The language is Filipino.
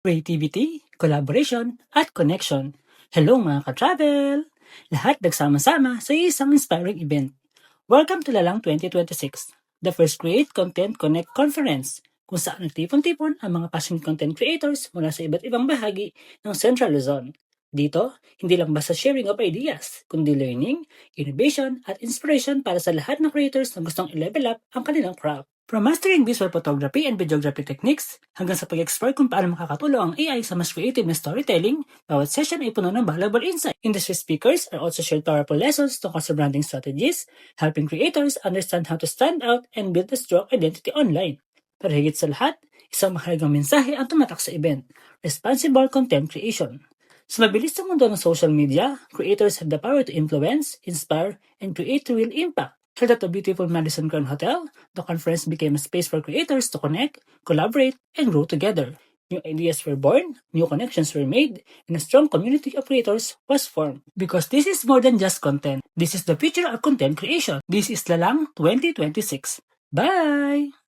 creativity, collaboration, at connection. Hello mga ka-travel! Lahat nagsama-sama sa isang inspiring event. Welcome to Lalang 2026, the first Create Content Connect Conference, kung saan nagtipon-tipon ang mga passionate content creators mula sa iba't ibang bahagi ng Central Luzon. Dito, hindi lang basta sharing of ideas, kundi learning, innovation, at inspiration para sa lahat ng creators na gustong i-level up ang kanilang craft. From mastering visual photography and videography techniques, hanggang sa pag-explore kung paano makakatulong ang AI sa mas creative na storytelling, bawat session ay puno ng valuable insight. Industry speakers are also shared powerful lessons tungkol sa branding strategies, helping creators understand how to stand out and build a strong identity online. Pero higit sa lahat, isang mahalagang mensahe ang tumatak sa event: responsible content creation. Sa mabilis na mundo ng social media, creators have the power to influence, inspire, and create real impact. Held at the beautiful Madison Crown Hotel, the conference became a space for creators to connect, collaborate, and grow together. New ideas were born, new connections were made, and a strong community of creators was formed. Because this is more than just content. This is the future of content creation. This is Lalang 2026. Bye!